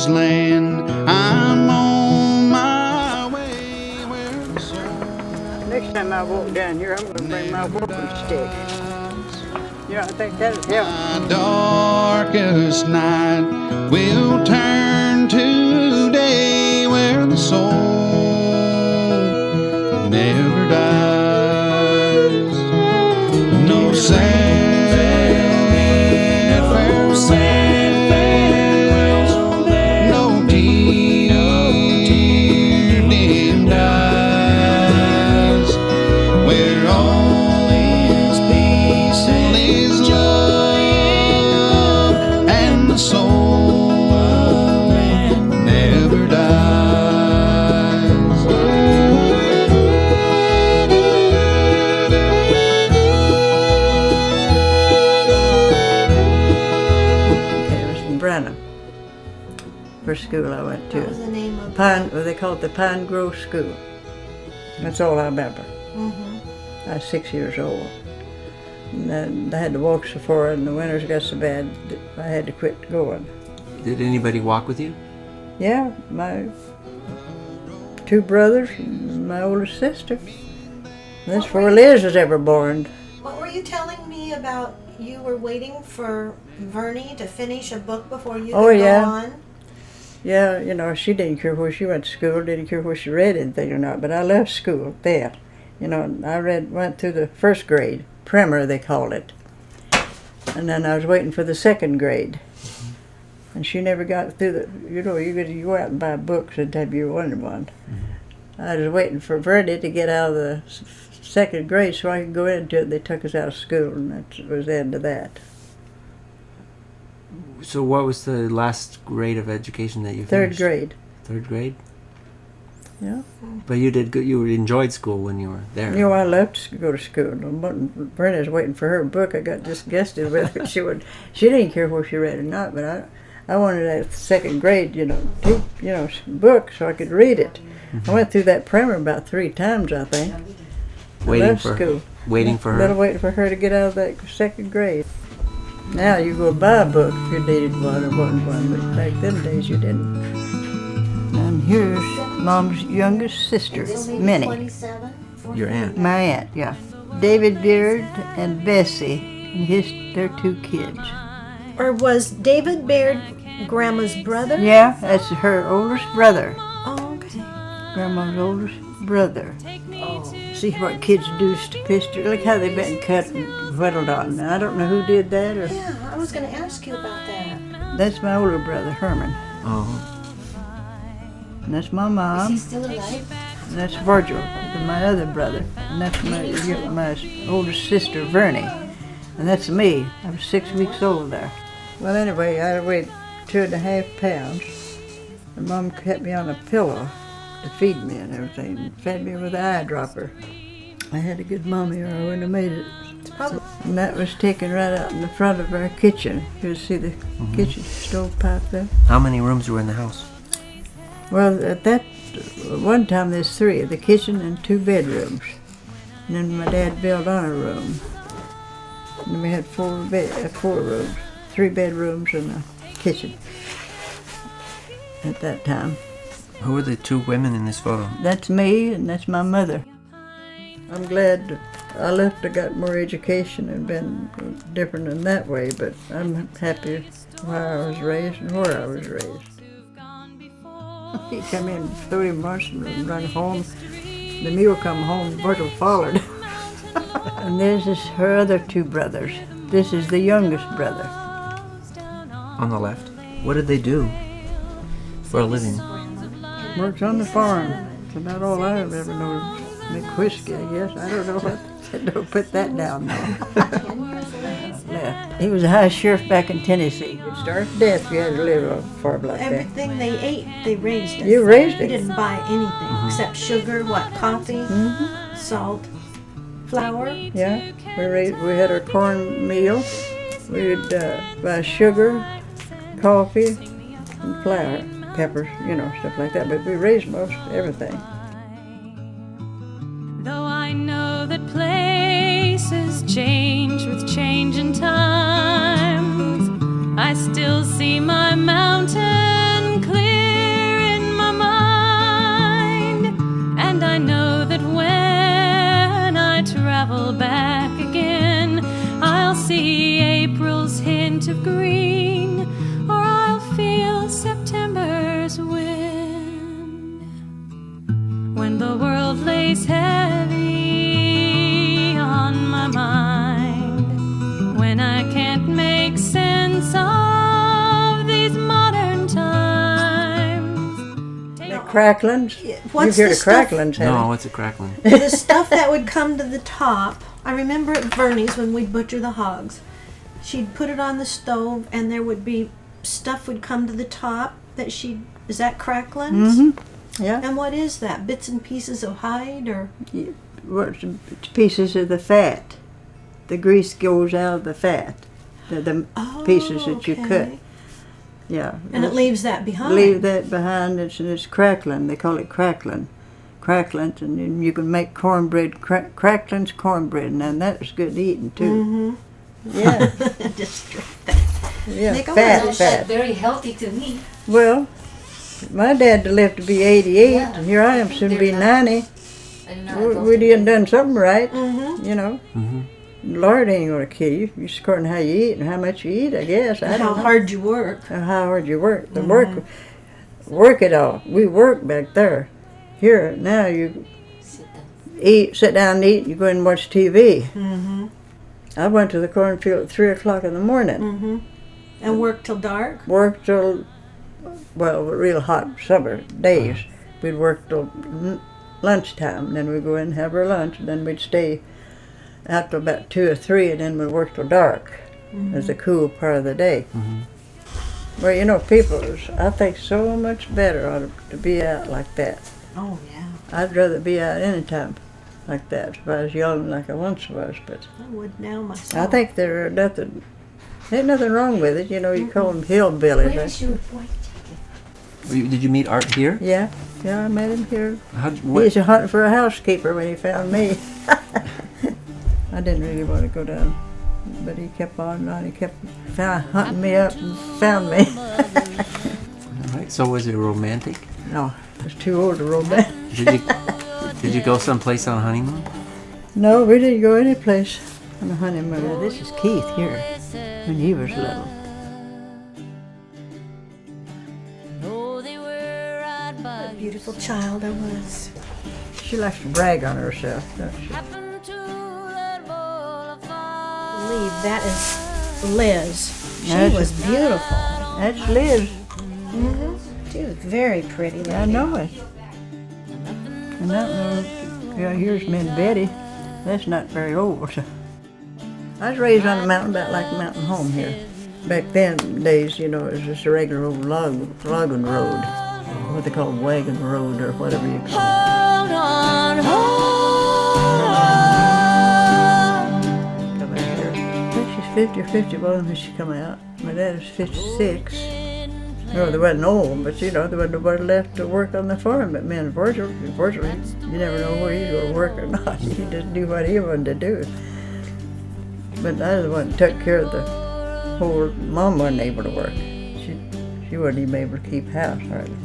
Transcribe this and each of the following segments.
promised land. I'm on my way where the soul. Next time I walk down here, I'm going to bring my walking stick. You know, I think that'll help. My darkest night will turn to day where the soul never dies. No sad farewells, no tear-dimmed eyes, where all is peace and is love, and the soul never dies. Okay, it was in Brenham. First school I went to. What was the name of Well, they called it the Pine Grove School. That's all I remember. I was 6 years old. And then I had to walk so far, and the winters got so bad that I had to quit going. Did anybody walk with you? Yeah, my 2 brothers and my oldest sister. That's before Liz was ever born. What were you telling me about? You were waiting for Vernie to finish a book before you Oh, could yeah. go on? Yeah, you know, she didn't care where she went to school, didn't care where she read anything or not, but I left school then. You know, I went through the first grade, primer they called it. And then I was waiting for the second grade. And she never got through the, you know, you go out and buy books and have you wanted one. I was waiting for Vernie to get out of the second grade so I could go into it. They took us out of school, and that was the end of that. So what was the last grade of education that you Third finished? grade. Third grade? Yeah. But you did good. You enjoyed school when you were there. You know, I left to go to school. Brenda was waiting for her book. I got disgusted with her. She didn't care where she read or not, but I wanted that second grade, book so I could read it. I went through that primer about 3 times, I think. Waiting left for school. Waiting for Little her. waiting for her to get out of that second grade. Now you go buy a book if you needed one or wanted one, but back them days you didn't. And here's Mom's youngest sister, Minnie. 27? Your aunt. My aunt, yeah. David Beard and Bessie, and their 2 kids. Or was David Baird Grandma's brother? Yeah, that's her oldest brother. Oh, okay. Grandma's oldest brother. See what kids do to pictures. Look how they've been cut and whittled on. Now, I don't know who did that. Or Yeah, I was going to ask you about that. that's my older brother, Herman. Oh. And that's my mom. Still alive? And that's Virgil, my other brother. And that's my oldest sister, Vernie. And that's me. I was 6 weeks old there. Well, anyway, I weighed 2.5 pounds. And Mom kept me on a pillow to feed me and everything. And fed me with an eyedropper. I had a good mommy or I wouldn't have made it. And that was taken right out in the front of our kitchen. You see the kitchen stovepipe there? How many rooms were in the house? Well, at that one time there's 3, the kitchen and 2 bedrooms. And then my dad built on a room. And then we had 4 rooms, 3 bedrooms and a kitchen at that time. Who were the 2 women in this photo? That's me and that's my mother. I'm glad I left. I got more education and been different in that way, but I'm happy where I was raised and where I was raised. He come in, threw him once and run home. The mule come home, Myrtle followed. And this is her other 2 brothers. This is the youngest brother. On the left. What did they do for a living? Works on the farm. That's about all I've ever known. Make whiskey, I guess. I don't know what. Don't put that down though. He was a high sheriff back in Tennessee. It started death. You had to live on a farm like that. Everything they ate, they raised it. You raised We it. didn't buy anything except sugar, coffee, salt, flour. Yeah, we had our corn meal. We would buy sugar, coffee, and flour, peppers, stuff like that. But we raised most everything. Though I know that places change with changing times, I still see my mountain clear. hint of green, or I'll feel September's wind. When the world lays heavy on my mind, when I can't make sense of these modern times. The cracklings. What's You've heard the of stuff? cracklings, haven't No, you? what's a crackling? The stuff that would come to the top. I remember at Vernie's when we'd butcher the hogs. She'd put it on the stove, and there would be stuff would come to the top that she'd. Is that cracklings? Mm-hmm. Yeah. And what is that? Bits and pieces of hide, or What's pieces of the fat. The grease goes out of the fat. The pieces that you cut. okay. Yeah. And it leaves that behind. Leave that behind. It's crackling. They call it crackling. Crackling, and then you can make cornbread. Crackling's cornbread, and that's good eating too. Mm-hmm. Yeah. Just drink that. Yeah. Nick, I Fat, wanna- fat. Very healthy to me. Well, my dad lived to be 88, Yeah, and here I am soon to be they're 90. I didn't know We done done something right, Mm-hmm. you know. Mm-hmm. Lord ain't gonna kill you. Just according to how you eat and how much you eat, I guess. I And how don't know. hard you work. How hard you work. The work it all. We work back there. Here, now you sit down and eat, you go and watch TV. Mm-hmm. I went to the cornfield at 3 o'clock in the morning. Mm-hmm. And work till dark. Worked till, well, real hot summer days. We'd work till lunchtime, and then we'd go in and have our lunch, and then we'd stay out till about 2 or 3, and then we'd work till dark. As the cool part of the day. Mm-hmm. Well, you know, people, I think so much better to be out like that. Oh yeah. I'd rather be out any time like that if I was young like I once was, but I would now myself. I think ain't nothing wrong with it. You know, you call them hillbillies. Where's your white jacket? Did you meet Art here? Yeah, I met him here. How'd, He was hunting for a housekeeper when he found me. I didn't really want to go down, but he kept on. He kept hunting me up and found me. all right. So was it romantic? No, I was too old to roll back. Did you go someplace on a honeymoon? No, we didn't go any place on a honeymoon. This is Keith here when he was little. What a beautiful child I was. She likes to brag on herself, don't she? I believe that is Liz. She That's- was beautiful. That's Liz. Mm-hmm. She was very pretty. Lady. I know it. And that one, yeah, here's me and Betty. That's not very old. I was raised on the mountain, about like a mountain home here. Back then days, you know, it was just a regular old logging road. What they call wagon road or whatever you call it. Come out here. I think she's 50 or 51 when she come out. My dad was 56. No, they wasn't old, but you know, there wasn't nobody left to work on the farm but me and Virgil. Virgil, you never know where he's going to work or not. He just do what he wanted to do. But I was the one that took care of the whole, Mom wasn't able to work. She wasn't even able to keep house hardly.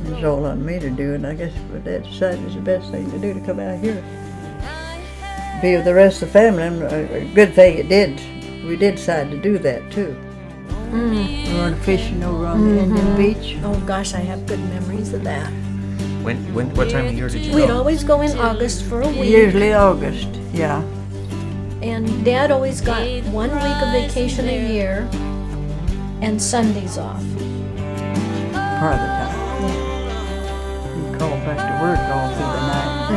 It was all on me to do, and I guess my dad decided it was the best thing to do to come out here. Be with the rest of the family, and a good thing it did. We did decide to do that too. We went fishing over on the Indian Beach. Oh gosh, I have good memories of that. What time of year did you We'd go? always go in August for a week. Usually August, yeah. And Dad always got 1 week of vacation a year and Sundays off. Part of the time. We called back to work all through the night.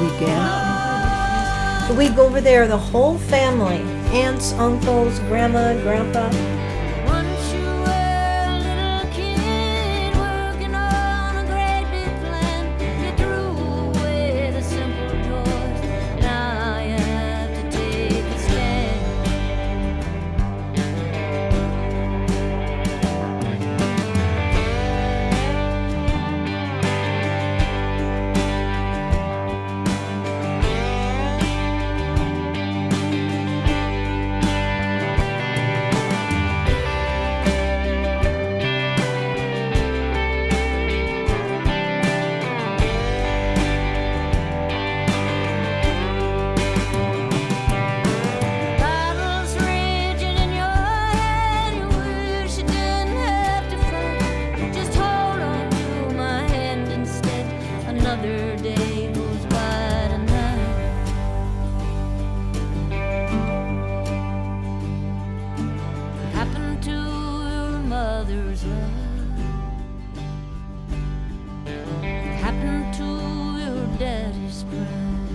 Weekend. So we'd go over there, the whole family, aunts, uncles, grandma, grandpa. Once you were a little kid working on a great big plan. You threw away the simple joys. Now you have to take a stand. mother's love happened to your daddy's pride?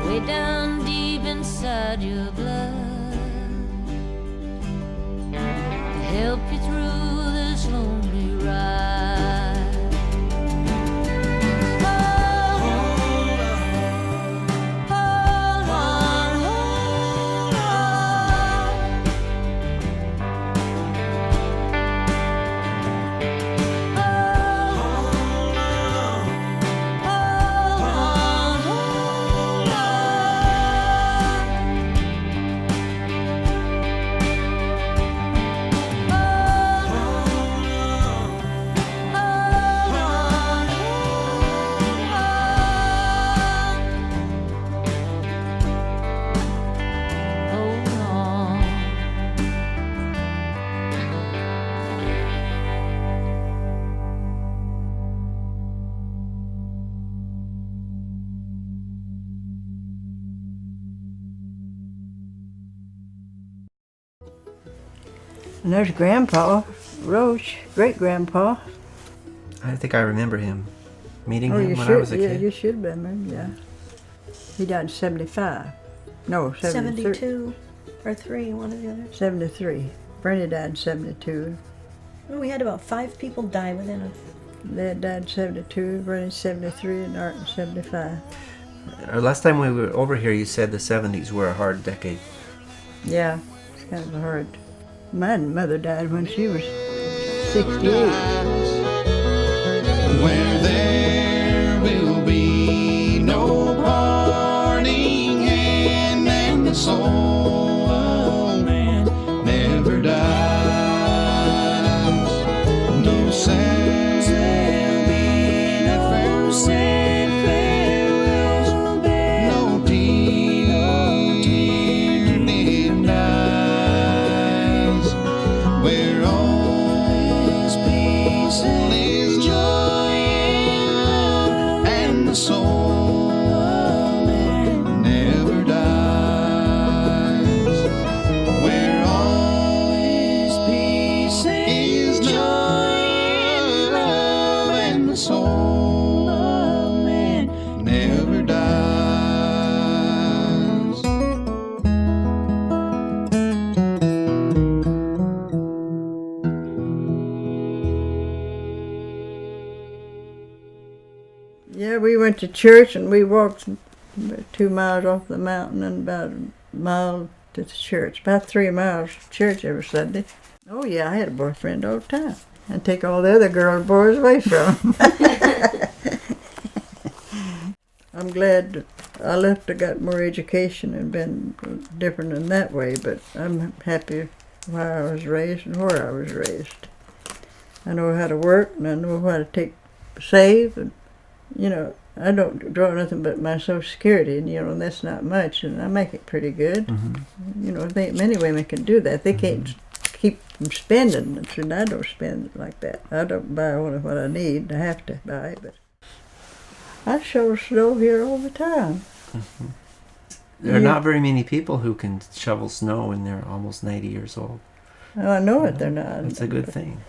Way down deep inside your blood to help you through this lonely ride. Hold on, hold And there's Grandpa Roach, great-grandpa. I think I remember him. Meeting Oh, him you when should. I was a Yeah, kid. you should remember. Yeah. He died in 75. No, 73. 72 or 3, one or the other. 73. Bernie died in 72. Well, we had about 5 people die within a. Dad died in 72, Bernie 73, and Art in 75. Last time we were over here, you said the 70s were a hard decade. Yeah, it's kind of hard. My mother died when she was 68. Where there will be no parting hand, and the soul of man never dies. No sad farewells, no tear dim eyes. Where all is peace is joy and the soul of man never dies. Where all is peace is joy and love and the soul of man never dies. Yeah, we went to church and we walked about 2 miles off the mountain and about a mile to the church. About 3 miles to church every Sunday. Oh yeah, I had a boyfriend all the time. And take all the other girls' boys away from 'em. I'm glad I left. I got more education and been different in that way, but I'm happy where I was raised and where I was raised. I know how to work and I know how to save, and you know, I don't draw nothing but my Social Security, and you know, that's not much, and I make it pretty good. You know, many women can do that. They can't keep from spending, and I don't spend like that. I don't buy only what I need. I have to buy, but I shovel snow here all the time. There are not very many people who can shovel snow when they're almost 90 years old. I know it. They're not. It's a good thing.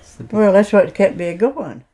It's the big Well, that's what kept me going.